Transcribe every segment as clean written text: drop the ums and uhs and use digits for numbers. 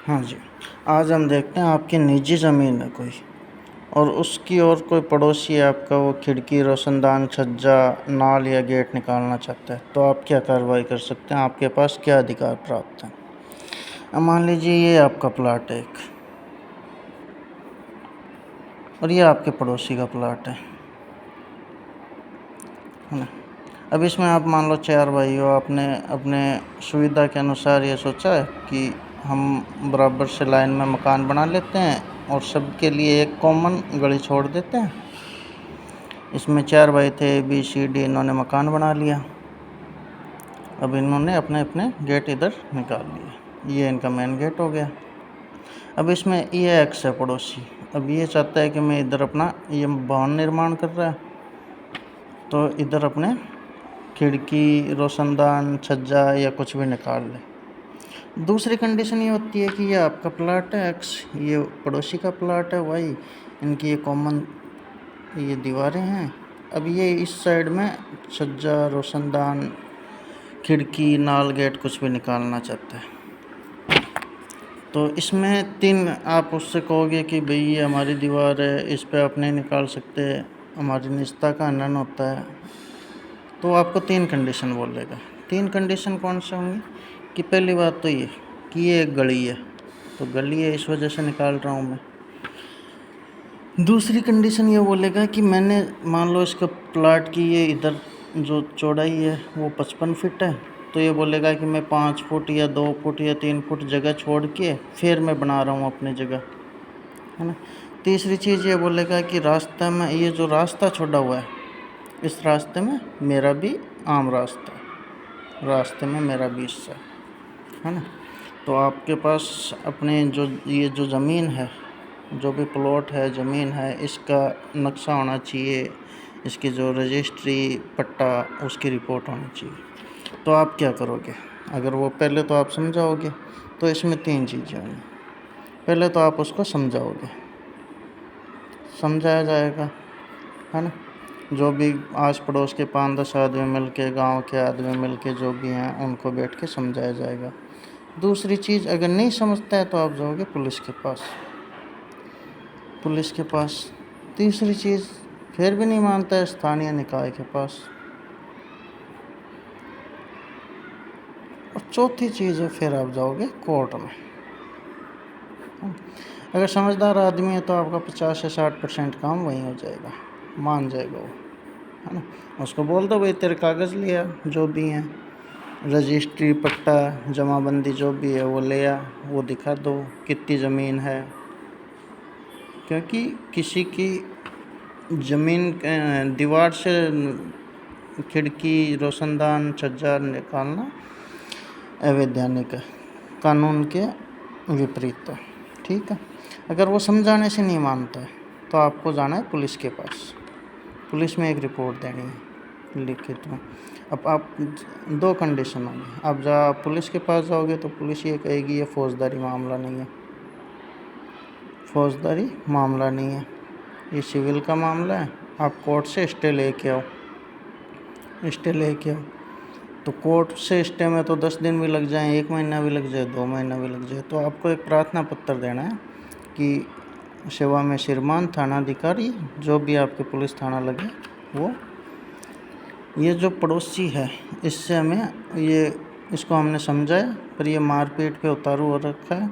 हाँ जी। आज हम देखते हैं आपकी निजी ज़मीन है कोई और उसकी और कोई पड़ोसी है आपका, वो खिड़की, रोशनदान, छज्जा, नाल या गेट निकालना चाहता है, तो आप क्या कार्रवाई कर सकते हैं? आपके पास क्या अधिकार प्राप्त है? अब मान लीजिए ये आपका प्लाट है एक और ये आपके पड़ोसी का प्लाट है ना? अब इसमें आप मान लो 4 भाई हो, आपने अपने सुविधा के अनुसार ये सोचा है कि हम बराबर से लाइन में मकान बना लेते हैं और सबके लिए एक कॉमन गली छोड़ देते हैं। इसमें 4 भाई थे, ABCD, इन्होंने मकान बना लिया। अब इन्होंने अपने अपने गेट इधर निकाल लिए, ये इनका मेन गेट हो गया। अब इसमें ये एक्स है पड़ोसी, अब ये चाहता है कि मैं इधर अपना ये भवन निर्माण कर रहा है, तो इधर अपने खिड़की, रोशनदान, छज्जा या कुछ भी निकाल ले। दूसरी कंडीशन ये होती है कि ये आपका प्लाट है एक्स, ये पड़ोसी का प्लाट है वाई, इनकी ये कॉमन ये दीवारें हैं। अब ये इस साइड में छज्जा, रोशनदान, खिड़की, नाल, गेट कुछ भी निकालना चाहता है, तो इसमें 3 आप उससे कहोगे कि भाई ये हमारी दीवार है, इस पे आप नहीं निकाल सकते, हमारी निजता का हनन होता है, तो आपको 3 कंडीशन बोलेगा। 3 कंडीशन कौन से होंगी कि पहली बात तो ये कि ये एक गली है, तो गली है इस वजह से निकाल रहा हूँ मैं। दूसरी कंडीशन ये बोलेगा कि मैंने मान लो इसका प्लाट की ये इधर जो चौड़ाई है वो 55 फीट है, तो ये बोलेगा कि मैं 5 फुट या 2 फुट या 3 फुट जगह छोड़ के फिर मैं बना रहा हूँ अपनी जगह, है ना। तीसरी चीज़ ये बोलेगा कि रास्ता में ये जो रास्ता छोड़ा हुआ है, इस रास्ते में मेरा भी आम रास्ता है, रास्ते में मेरा भी हिस्सा है ना। तो आपके पास अपने ये जो ज़मीन है, जो भी प्लॉट है, ज़मीन है, इसका नक्शा होना चाहिए, इसकी जो रजिस्ट्री, पट्टा, उसकी रिपोर्ट होनी चाहिए। तो आप क्या करोगे? अगर वो पहले तो आप समझाओगे, तो इसमें 3 चीज़ें होंगी। पहले तो आप उसको समझाओगे, समझाया जाएगा, है ना। जो भी आस पड़ोस के 5-10 आदमी मिल के, गाँव के आदमी मिल के जो भी हैं, उनको बैठ के समझाया जाएगा। दूसरी चीज़, अगर नहीं समझता है तो आप जाओगे पुलिस के पास, पुलिस के पास। तीसरी चीज़, फिर भी नहीं मानता है, स्थानीय निकाय के पास। और चौथी चीज़ है, फिर आप जाओगे कोर्ट में। अगर समझदार आदमी है तो आपका 50 से 60% काम वहीं हो जाएगा, मान जाएगा वो, है ना। उसको बोल दो भाई तेरे कागज़ लिया, जो भी हैं, रजिस्ट्री, पट्टा, जमाबंदी जो भी है वो ले आ, वो दिखा दो कितनी ज़मीन है, क्योंकि किसी की ज़मीन दीवार से खिड़की, रोशनदान, छज्जा निकालना अवैधानिक है, कानून के विपरीत है, ठीक है। अगर वो समझाने से नहीं मानता है तो आपको जाना है पुलिस के पास, पुलिस में एक रिपोर्ट देनी है लिखित में। अब आप 2 कंडीशन होंगी, अब आप पुलिस के पास जाओगे तो पुलिस ये कहेगी ये फौजदारी मामला नहीं है, फौजदारी मामला नहीं है, ये सिविल का मामला है, आप कोर्ट से स्टे लेके आओ, स्टे लेके आओ। तो कोर्ट से स्टे में तो 10 दिन भी लग जाएँ, 1 महीना भी लग जाए, 2 महीना भी लग जाए, तो आपको एक प्रार्थना पत्र देना है कि सेवा में श्रीमान थानाधिकारी, जो भी आपके पुलिस थाना लगे, वो ये जो पड़ोसी है इससे हमें इसको हमने समझाया, पर ये मारपीट पे उतारू हो रखा है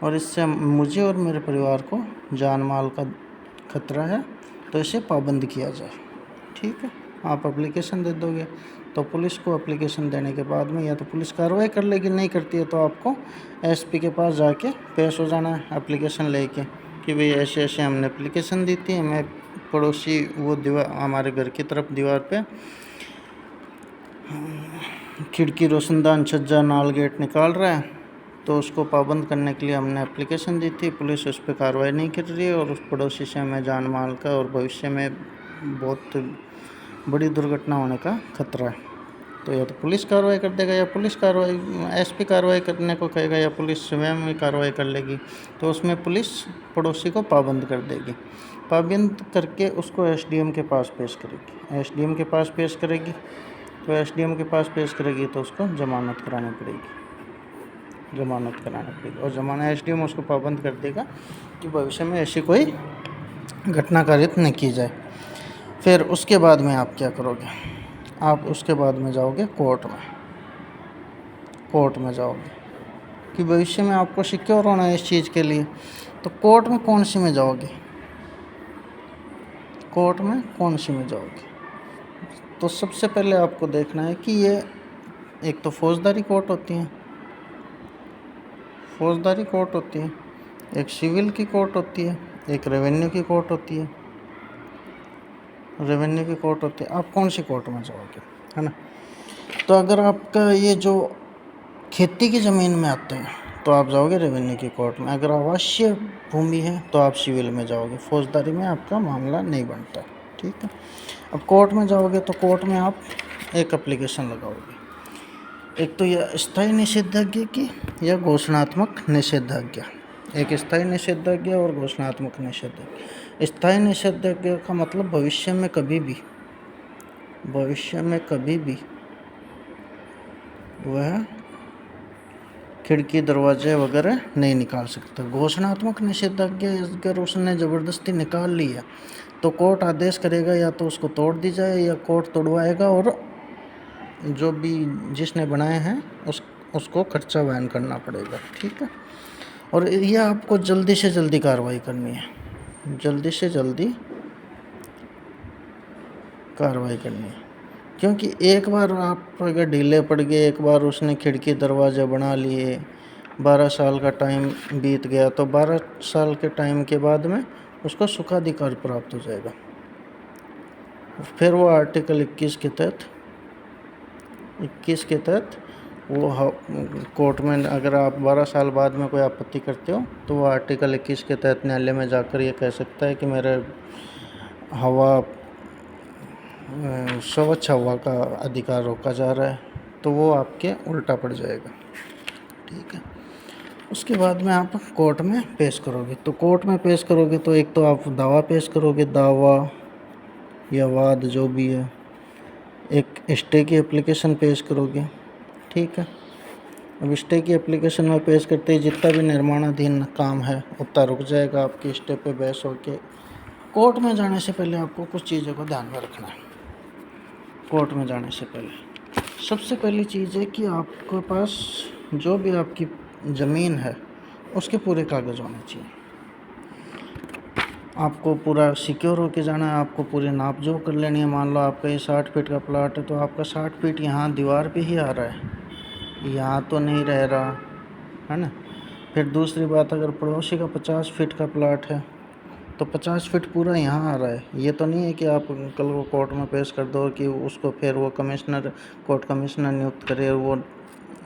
और इससे मुझे और मेरे परिवार को जान माल का खतरा है, तो इसे पाबंद किया जाए, ठीक है। आप एप्लीकेशन दे दोगे, तो पुलिस को एप्लीकेशन देने के बाद में या तो पुलिस कार्रवाई कर लेगी, नहीं करती है तो आपको SP के पास जाके पेश हो जाना है एप्लीकेशन लेके कि भाई ऐसे ऐसे हमने एप्लीकेशन दी थी, मैं पड़ोसी वो दीवार हमारे घर की तरफ दीवार पे खिड़की, रोशनदान, छज्जा, नाल, गेट निकाल रहा है, तो उसको पाबंद करने के लिए हमने एप्लीकेशन दी थी, पुलिस उस पर कार्रवाई नहीं कर रही है और उस पड़ोसी से हमें जान माल का और भविष्य में बहुत बड़ी दुर्घटना होने का खतरा है। तो या तो पुलिस कार्रवाई कर देगा या पुलिस कार्रवाई SP कार्रवाई करने को कहेगा या पुलिस स्वयं ही कार्रवाई कर लेगी, तो उसमें पुलिस पड़ोसी को पाबंद कर देगी, पाबंद करके उसको SDM के पास पेश करेगी, SDM के पास पेश करेगी, तो SDM के पास पेश करेगी तो उसको ज़मानत करानी पड़ेगी, ज़मानत करानी पड़ेगी, और ज़माना एसडीएम उसको पाबंद कर देगा कि भविष्य में ऐसी कोई घटना कारित नहीं की जाए। फिर उसके बाद में आप क्या करोगे, आप उसके बाद में जाओगे कोर्ट में। कोर्ट में जाओगे कि भविष्य में आपको सिक्योर होना है इस चीज़ के लिए, तो कोर्ट में कौन सी में जाओगे, कोर्ट में कौन सी में जाओगे। तो सबसे पहले आपको देखना है कि ये एक तो फौजदारी कोर्ट होती है, फौजदारी कोर्ट होती है, एक सिविल की कोर्ट होती है, एक रेवेन्यू की कोर्ट होती है, रेवेन्यू की कोर्ट होती है। आप कौन सी कोर्ट में जाओगे, है ना। तो अगर आपका ये जो खेती की ज़मीन में आते हैं तो आप जाओगे रेवेन्यू की कोर्ट में, अगर आवासीय भूमि है तो आप सिविल में जाओगे, फौजदारी में आपका मामला नहीं बनता, ठीक है। अब कोर्ट में जाओगे तो कोर्ट में आप एक एप्लीकेशन लगाओगे, एक तो यह स्थायी निषेधाज्ञा की या घोषणात्मक निषेधाज्ञा, एक स्थायी निषेधाज्ञा और घोषणात्मक निषेधाज्ञा। स्थायी निषेधाज्ञा का मतलब भविष्य में कभी भी वह खिड़की दरवाजे वगैरह नहीं निकाल सकता। घोषणात्मक निषेधाज्ञा अगर उसने ज़बरदस्ती निकाल ली है तो कोर्ट आदेश करेगा या तो उसको तोड़ दी जाए या कोर्ट तोड़वाएगा, और जो भी जिसने बनाए हैं उसको खर्चा वहन करना पड़ेगा, ठीक है। और ये आपको जल्दी से जल्दी कार्रवाई करनी है, जल्दी से जल्दी कार्रवाई करनी है, क्योंकि एक बार आप अगर ढीले पड़ गए, एक बार उसने खिड़की दरवाज़ा बना लिए, 12 साल का टाइम बीत गया, तो 12 साल के टाइम के बाद में उसको सुखाधिकार प्राप्त हो जाएगा। फिर वो आर्टिकल 21 के तहत वो कोर्ट में, अगर आप 12 साल बाद में कोई आपत्ति करते हो तो वो आर्टिकल 21 के तहत न्यायालय में जाकर ये कह सकता है कि मेरे स्वच्छ हवा का अधिकार रोका जा रहा है, तो वो आपके उल्टा पड़ जाएगा, ठीक है। उसके बाद में आप कोर्ट में पेश करोगे, तो कोर्ट में पेश करोगे तो एक तो आप दावा पेश करोगे, दावा या वाद जो भी है, एक स्टे की एप्लीकेशन पेश करोगे, ठीक है। अब स्टे की एप्लीकेशन में पेश करते ही जितना भी निर्माणाधीन काम है उतना रुक जाएगा, आपकी स्टे पे बहस होके। कोर्ट में जाने से पहले आपको कुछ चीज़ों को ध्यान में रखना है। कोर्ट में जाने से पहले सबसे पहली चीज़ है कि आपके पास जो भी आपकी ज़मीन है उसके पूरे कागज़ होने चाहिए। आपको पूरा सिक्योर होके जाना है, आपको पूरी नाप जोख कर लेनी है। मान लो आपका ये 60 फीट का प्लाट है तो आपका 60 फीट यहाँ दीवार पे ही आ रहा है, यहाँ तो नहीं रह रहा, है ना। फिर दूसरी बात, अगर पड़ोसी का 50 फीट का प्लाट है तो 50 फीट पूरा यहाँ आ रहा है। ये तो नहीं है कि आप कल को कोर्ट में पेश कर दो कि उसको फिर वो कोर्ट कमिश्नर नियुक्त करे और वो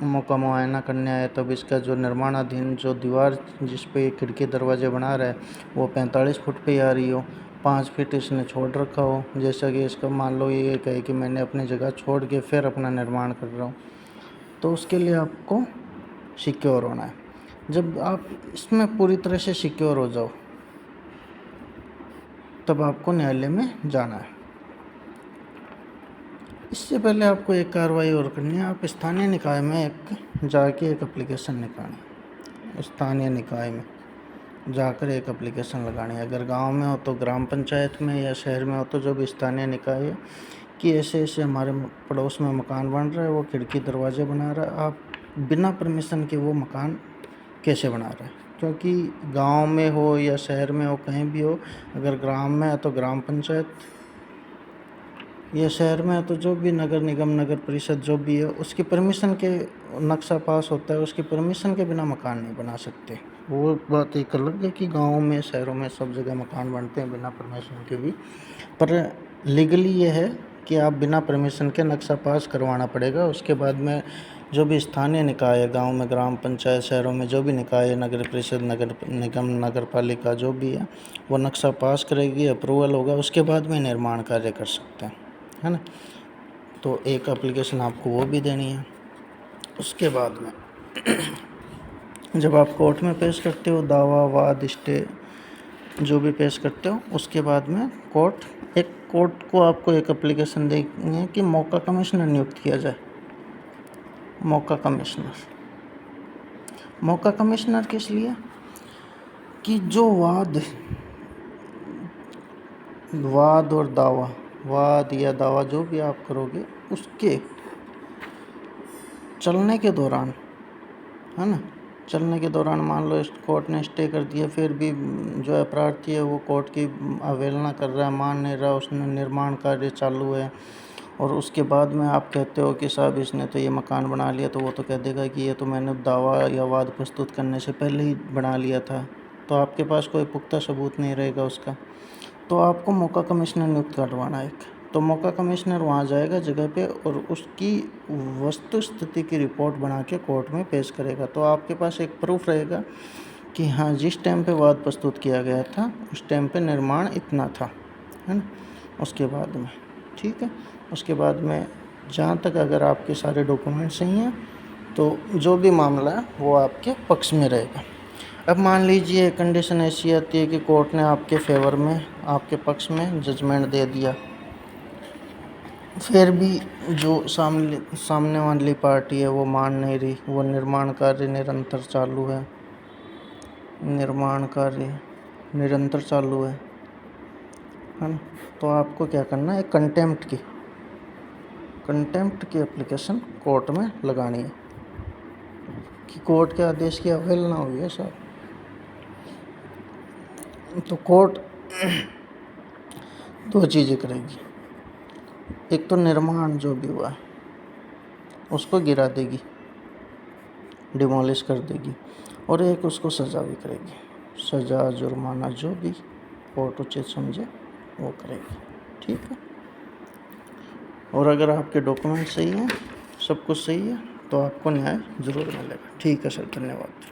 मौका मुआयना करने आए, तब इसका जो निर्माणाधीन जो दीवार जिस पे खिड़की दरवाजे बना रहा है वो 45 फुट पे ही आ रही हो, 5 फीट इसने छोड़ रखा हो। जैसा कि इसका मान लो ये कहे कि मैंने अपनी जगह छोड़ के फिर अपना निर्माण कर रहा हूँ, तो उसके लिए आपको सिक्योर होना है। जब आप इसमें पूरी तरह से सिक्योर हो जाओ तब आपको न्यायालय में जाना है। इससे पहले आपको एक कार्रवाई और करनी है, आप स्थानीय निकाय में जाके एक एप्लीकेशन निकालें। स्थानीय निकाय में जाकर एक एप्लीकेशन लगानी है। अगर गांव में हो तो ग्राम पंचायत में, या शहर में हो तो जो भी स्थानीय निकाय है कि ऐसे ऐसे हमारे पड़ोस में मकान बन रहा है, वो खिड़की दरवाजे बना रहा है, आप बिना परमिशन के वो मकान कैसे बना रहे हैं। क्योंकि गांव में हो या शहर में हो, कहीं भी हो, अगर ग्राम में है तो ग्राम पंचायत, या शहर में है तो जो भी नगर निगम नगर परिषद जो भी है उसकी परमिशन के नक्शा पास होता है, उसकी परमिशन के बिना मकान नहीं बना सकते। वो बात एक अलग है कि गाँव में शहरों में सब जगह मकान बनते हैं बिना परमिशन के भी, पर लीगली ये है कि आप बिना परमिशन के नक्शा पास करवाना पड़ेगा। उसके बाद में जो भी स्थानीय निकाय है, गाँव में ग्राम पंचायत, शहरों में जो भी निकाय है, नगर परिषद नगर निगम नगर पालिका जो भी है, वो नक्शा पास करेगी, अप्रूवल होगा, उसके बाद में निर्माण कार्य कर सकते हैं, है ना। तो एक एप्लीकेशन आपको वो भी देनी है। उसके बाद में जब आप कोर्ट में पेश करते हो, दावा वाद स्टे जो भी पेश करते हो, उसके बाद में कोर्ट को आपको एक एप्लीकेशन देनी है कि मौका कमिश्नर नियुक्त किया जाए। मौका कमिश्नर मौका कमिश्नर किस लिए? कि जो वाद और दावा, वाद या दावा जो भी आप करोगे उसके चलने के दौरान, है ना, चलने के दौरान मान लो कोर्ट ने स्टे कर दिया, फिर भी जो अपराधी है वो कोर्ट की अवहेलना कर रहा है, मान नहीं रहा, उसने निर्माण कार्य चालू है, और उसके बाद में आप कहते हो कि साहब इसने तो ये मकान बना लिया, तो वो तो कह देगा कि ये तो मैंने दावा या वाद प्रस्तुत करने से पहले ही बना लिया था, तो आपके पास कोई पुख्ता सबूत नहीं रहेगा उसका। तो आपको मौका कमिश्नर नियुक्त करवाना है। तो मौका कमिश्नर वहाँ जाएगा जगह पे और उसकी वस्तु स्थिति की रिपोर्ट बना के कोर्ट में पेश करेगा। तो आपके पास एक प्रूफ रहेगा कि हाँ, जिस टाइम पे वाद प्रस्तुत किया गया था उस टाइम पे निर्माण इतना था, है ना। उसके बाद में ठीक है, उसके बाद में जहाँ तक अगर आपके सारे डॉक्यूमेंट सही हैं तो जो भी मामला है वो आपके पक्ष में रहेगा। अब मान लीजिए कंडीशन ऐसी आती है कि कोर्ट ने आपके फेवर में, आपके पक्ष में जजमेंट दे दिया, फिर भी जो सामने वाली पार्टी है वो मान नहीं रही, वो निर्माण कार्य निरंतर चालू है, निर्माण कार्य निरंतर चालू है ना। तो आपको क्या करना है, कंटेम्प्ट की एप्लीकेशन कोर्ट में लगानी है कि कोर्ट के आदेश की अवहेलना हुई है सर। तो कोर्ट दो चीज़ें करेगी, एक तो निर्माण जो भी हुआ है उसको गिरा देगी, डिमोलिश कर देगी, और एक उसको सज़ा भी करेगी, सज़ा जुर्माना जो भी कोर्ट उचित समझे वो करेगी, ठीक है। और अगर आपके डॉक्यूमेंट सही हैं, सब कुछ सही है, तो आपको न्याय ज़रूर मिलेगा। ठीक है सर, धन्यवाद।